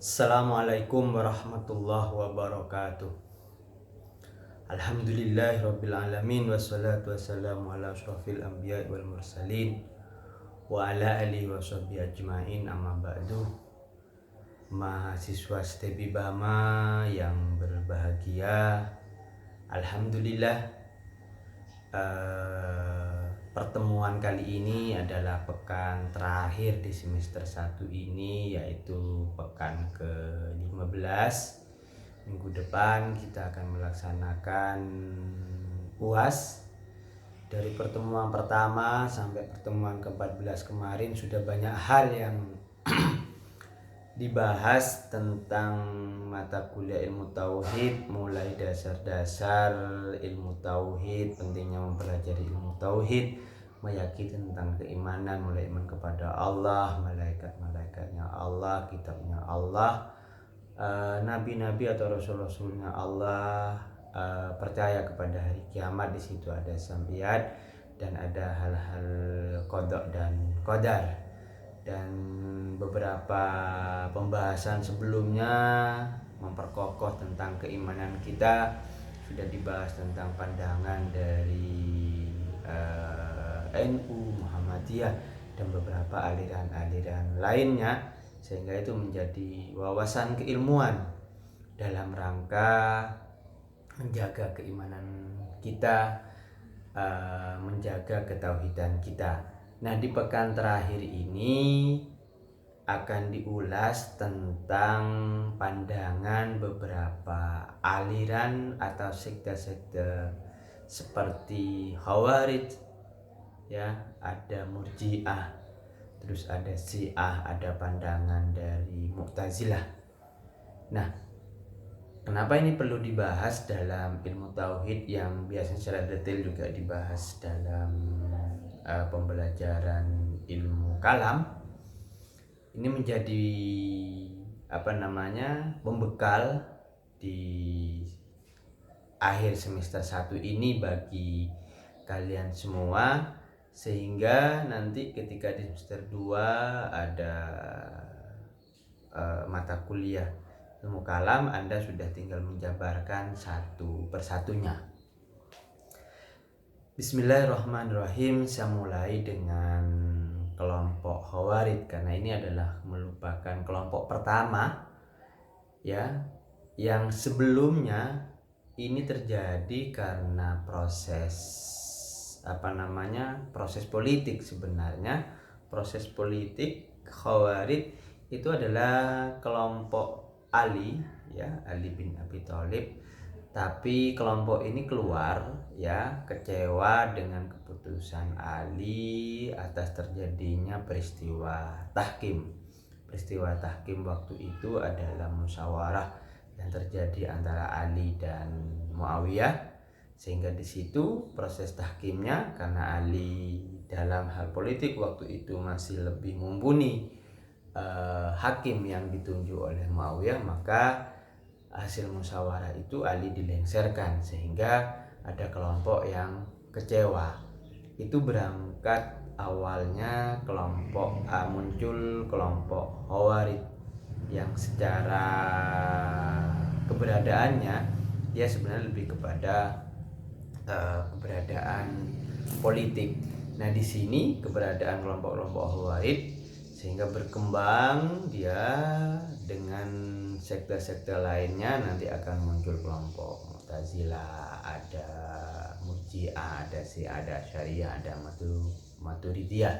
Assalamualaikum warahmatullahi wabarakatuh. Alhamdulillahirabbil alamin wassalatu wassalamu ala asyrofil anbiya'i wal mursalin wa ala alihi washabihi ajmain, amma ba'du. Mahasiswa STEBI Bama yang berbahagia, alhamdulillah pertemuan kali ini adalah pekan terakhir di semester 1 ini, yaitu pekan ke-15. Minggu depan kita akan melaksanakan UAS. Dari pertemuan pertama sampai pertemuan ke-14 kemarin sudah banyak hal yang dibahas tentang mata kuliah ilmu tauhid, mulai dasar-dasar ilmu tauhid, pentingnya mempelajari ilmu tauhid, meyakini tentang keimanan, mulai iman kepada Allah, malaikat-malaikatnya Allah, kitabnya Allah, nabi-nabi atau rasul-rasulnya Allah, percaya kepada hari kiamat. Di situ ada sambiat dan ada hal-hal qada dan qadar. Dan beberapa pembahasan sebelumnya memperkokoh tentang keimanan kita, sudah dibahas tentang pandangan dari NU, Muhammadiyah, dan beberapa aliran-aliran lainnya, sehingga itu menjadi wawasan keilmuan dalam rangka menjaga keimanan kita, menjaga ketauhidan kita. Nah, di pekan terakhir ini akan diulas tentang pandangan beberapa aliran atau sekte-sekte seperti Khawarij, ya, ada Murji'ah, terus ada Syiah, ada pandangan dari Mu'tazilah. Nah, kenapa ini perlu dibahas dalam ilmu tauhid yang biasanya secara detail juga dibahas dalam pembelajaran ilmu kalam? Ini menjadi pembekal di akhir semester 1 ini bagi kalian semua, sehingga nanti ketika di semester 2 ada mata kuliah ilmu kalam, Anda sudah tinggal menjabarkan satu persatunya. Bismillahirrahmanirrahim. Saya mulai dengan kelompok Khawarij, karena ini adalah merupakan kelompok pertama, ya, yang sebelumnya ini terjadi karena proses politik. Sebenarnya proses politik Khawarij itu adalah kelompok Ali, ya, Ali bin Abi Thalib. Tapi kelompok ini keluar, ya, kecewa dengan keputusan Ali atas terjadinya peristiwa tahkim. Peristiwa tahkim waktu itu adalah musyawarah yang terjadi antara Ali dan Muawiyah, sehingga di situ proses tahkimnya, karena Ali dalam hal politik waktu itu masih lebih mumpuni hakim yang ditunjuk oleh Muawiyah, maka hasil musyawarah itu Ali dilengsarkan, sehingga ada kelompok yang kecewa. Itu berangkat awalnya muncul kelompok Khawarij yang secara keberadaannya dia sebenarnya lebih kepada keberadaan politik. Nah, di sini keberadaan kelompok-kelompok Khawarij sehingga berkembang dia dengan sekte-sekte lainnya. Nanti akan muncul kelompok Mu'tazilah, ada Murji'ah, ada Syiah, ada Syariah, ada Maturidiyah.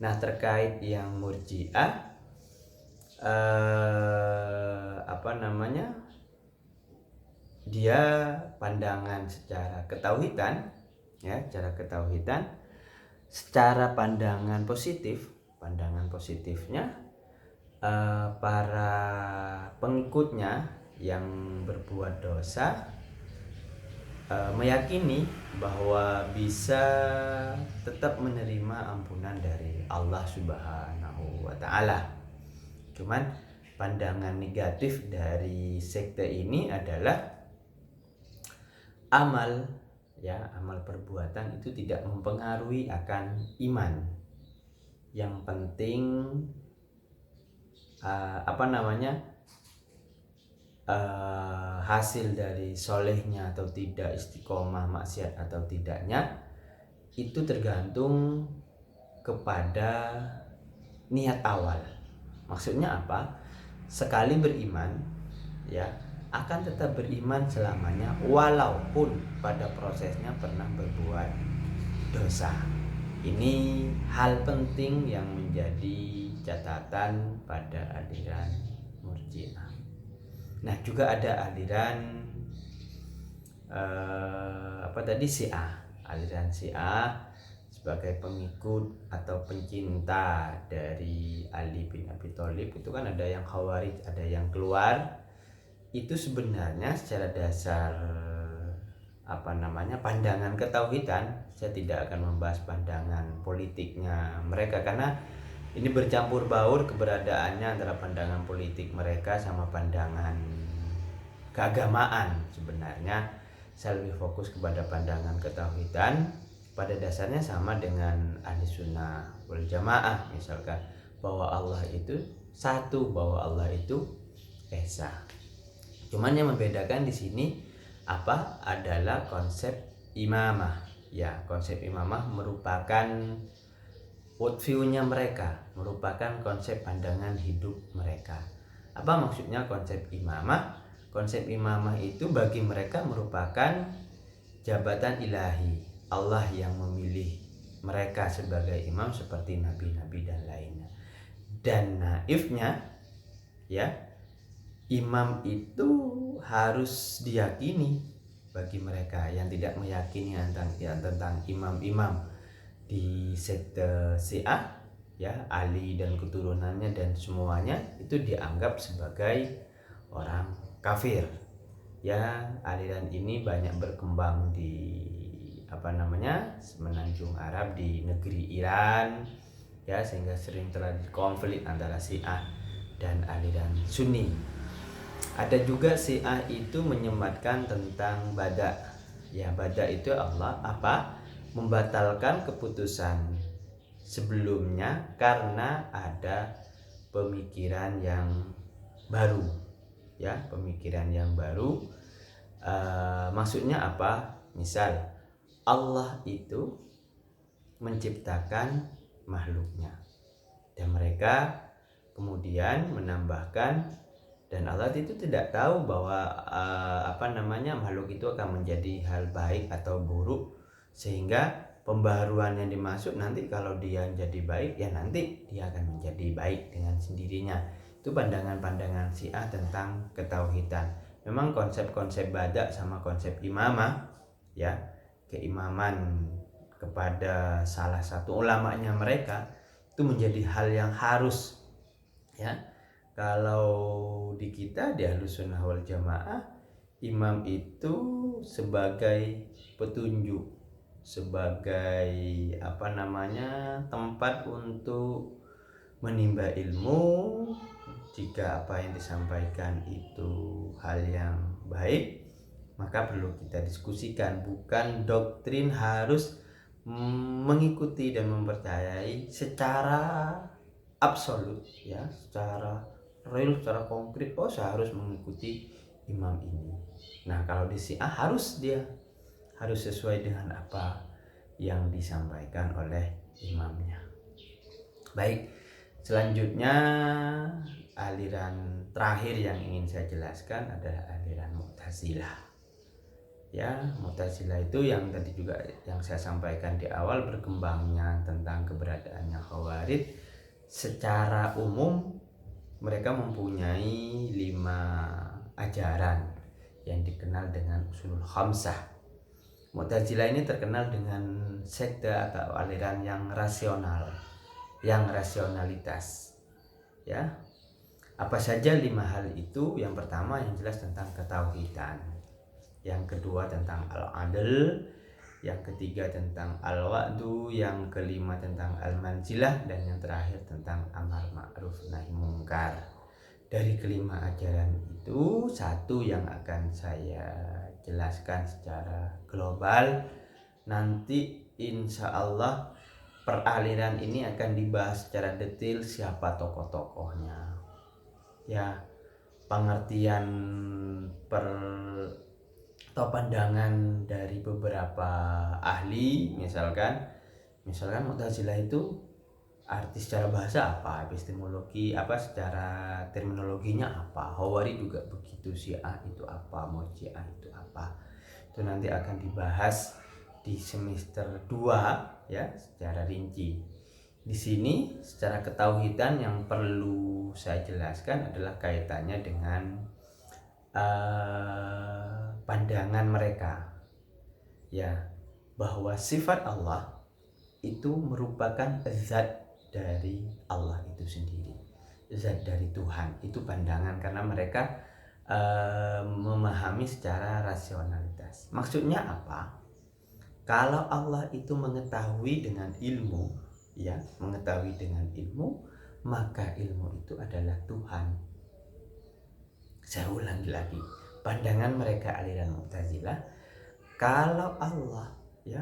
Nah, terkait yang Murji'ah, dia pandangan secara ketauhidan, ya, secara pandangan positifnya, para pengikutnya yang berbuat dosa meyakini bahwa bisa tetap menerima ampunan dari Allah Subhanahu wa Ta'ala. Cuman pandangan negatif dari sekte ini adalah amal perbuatan itu tidak mempengaruhi akan iman. Yang penting hasil dari solehnya atau tidak, istiqomah maksiat atau tidaknya, itu tergantung kepada niat awal. Maksudnya apa? Sekali beriman, ya, akan tetap beriman selamanya walaupun pada prosesnya pernah berbuat dosa. Ini hal penting yang menjadi catatan pada aliran Murji'ah. Nah, juga ada aliran Syiah. Aliran Syiah sebagai pengikut atau pencinta dari Ali bin Abi Thalib itu kan ada yang Khawarij, ada yang keluar. Itu sebenarnya secara dasar pandangan ketauhidan, saya tidak akan membahas pandangan politiknya mereka karena ini bercampur baur keberadaannya antara pandangan politik mereka sama pandangan keagamaan. Sebenarnya saya lebih fokus kepada pandangan ketauhidan, pada dasarnya sama dengan ahli sunnah wal jamaah, misalkan bahwa Allah itu satu, bahwa Allah itu esa. Cuman yang membedakan di sini adalah konsep imamah. Ya, konsep imamah merupakan worldview-nya mereka, merupakan konsep pandangan hidup mereka. Apa maksudnya konsep imamah? Konsep imamah itu bagi mereka merupakan jabatan ilahi. Allah yang memilih mereka sebagai imam seperti nabi-nabi dan lainnya. Dan naifnya, ya, imam itu harus diyakini bagi mereka yang tidak meyakini tentang imam-imam di sekte Syiah, ya, Ali dan keturunannya dan semuanya itu dianggap sebagai orang kafir. Ya, aliran ini banyak berkembang di semenanjung Arab, di negeri Iran, ya, sehingga sering terjadi konflik antara Syiah dan aliran Sunni. Ada juga Syiah itu menyematkan tentang bada. Ya, bada itu Allah membatalkan keputusan sebelumnya karena ada pemikiran yang baru. Ya, pemikiran yang baru. Maksudnya apa? Misal Allah itu menciptakan makhluknya dan mereka kemudian menambahkan, dan Allah itu tidak tahu bahwa makhluk itu akan menjadi hal baik atau buruk, sehingga pembaharuan yang dimaksud nanti kalau dia jadi baik, ya nanti dia akan menjadi baik dengan sendirinya. Itu pandangan-pandangan Syiah tentang ketauhidan. Memang konsep-konsep bada sama konsep imamah, ya, keimaman kepada salah satu ulamanya mereka itu menjadi hal yang harus, ya. Kalau di kita di Ahlussunnah wal Jamaah, imam itu sebagai petunjuk, sebagai tempat untuk menimba ilmu. Jika apa yang disampaikan itu hal yang baik, maka perlu kita diskusikan, bukan doktrin harus mengikuti dan mempercayai secara absolut, ya, secara real, secara konkret. Saya harus mengikuti imam ini. Nah, kalau di Syiah dia harus sesuai dengan apa yang disampaikan oleh imamnya. Baik, selanjutnya aliran terakhir yang ingin saya jelaskan adalah aliran Mu'tazilah. Ya, Mu'tazilah itu yang tadi juga yang saya sampaikan di awal, berkembangnya tentang keberadaannya Khawarij. Secara umum mereka mempunyai 5 ajaran yang dikenal dengan usulul khamsah. Mu'tazilah ini terkenal dengan sekte atau aliran yang rasional, yang rasionalitas. Ya, apa saja 5 hal itu? Yang pertama yang jelas tentang ketauhidan, yang kedua tentang al-adl, yang ketiga tentang al-wa'du, yang kelima tentang al-manzilah, dan yang terakhir tentang amar ma'ruf nahi mungkar. Dari kelima ajaran itu, satu yang akan saya jelaskan secara global. Nanti insya Allah peraliran ini akan dibahas secara detail, siapa tokoh-tokohnya, ya, pengertian per atau pandangan dari beberapa ahli, misalkan Mu'tazilah itu arti secara bahasa apa, epistemologi apa, secara terminologinya apa, Hawari juga begitu, Syiah itu apa, Murji'ah itu apa. Itu nanti akan dibahas di semester 2 ya secara rinci. Di sini secara ketauhidan yang perlu saya jelaskan adalah kaitannya dengan pandangan mereka ya, bahwa sifat Allah itu merupakan zat dari Allah itu sendiri, zat dari Tuhan. Itu pandangan karena mereka memahami secara rasionalitas. Maksudnya apa? Kalau Allah itu mengetahui dengan ilmu, ya, mengetahui dengan ilmu, maka ilmu itu adalah Tuhan. Saya ulangi lagi, pandangan mereka aliran Mu'tazilah, kalau Allah, ya,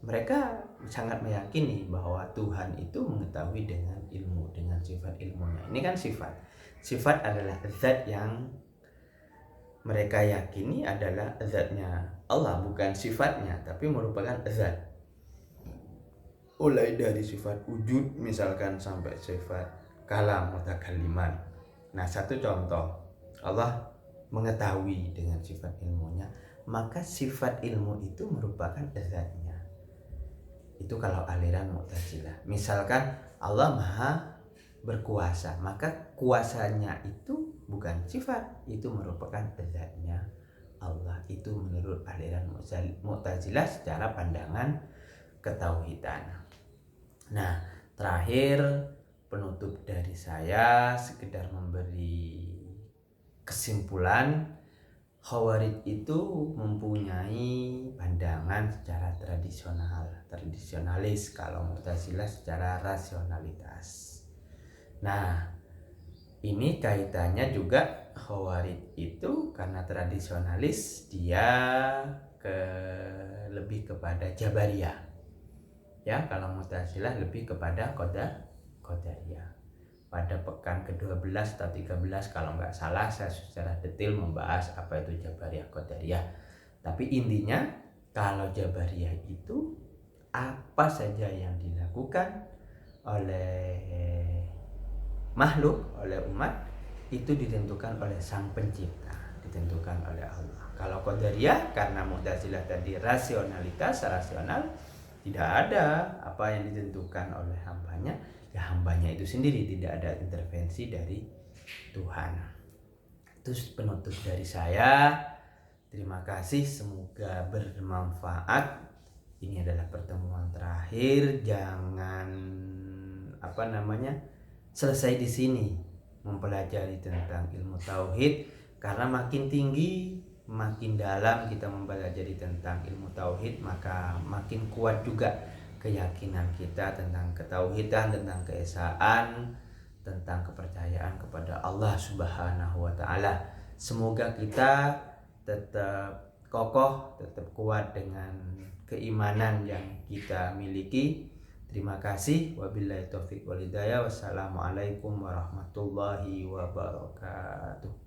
mereka sangat meyakini bahwa Tuhan itu mengetahui dengan ilmu, dengan sifat ilmunya. Ini kan sifat adalah zat yang mereka yakini adalah zatnya Allah, bukan sifatnya, tapi merupakan zat. Mulai dari sifat wujud misalkan sampai sifat kalam, mutakalliman. Nah, satu contoh, Allah mengetahui dengan sifat ilmunya, maka sifat ilmu itu merupakan zatnya. Itu kalau aliran Mu'tazilah. Misalkan Allah Maha berkuasa, maka kuasanya itu bukan sifat, itu merupakan zatnya Allah. Itu menurut aliran Mu'tazilah secara pandangan ketauhidan. Nah, terakhir penutup dari saya sekedar memberi kesimpulan, Khawarij itu mempunyai pandangan secara tradisionalis, kalau Mu'tazilah secara rasionalitas. Nah, ini kaitannya juga Khawarij itu karena tradisionalis, dia lebih kepada Jabariyah. Ya, kalau Mu'tazilah lebih kepada Qadariyah. Pada pekan ke-12 atau 13 kalau nggak salah, saya secara detail membahas apa itu Jabariyah, Qadariyah. Tapi intinya, kalau Jabariyah itu apa saja yang dilakukan oleh makhluk, oleh umat, itu ditentukan oleh Sang Pencipta, ditentukan oleh Allah. Kalau Qadariyah karena Mu'tazilah tadi rasional, tidak ada apa yang ditentukan oleh hambanya, ya hambanya itu sendiri, tidak ada intervensi dari Tuhan. Itu penutup dari saya. Terima kasih, semoga bermanfaat. Ini adalah pertemuan terakhir, jangan selesai di sini mempelajari tentang ilmu tauhid, karena makin tinggi, makin dalam kita mempelajari tentang ilmu tauhid, maka makin kuat juga keyakinan kita tentang ketauhidan, tentang keesaan, tentang kepercayaan kepada Allah Subhanahu wa Ta'ala. Semoga kita tetap kokoh, tetap kuat dengan keimanan yang kita miliki. Terima kasih. Wabillahi taufiq wal hidayah. Wassalamualaikum warahmatullahi wabarakatuh.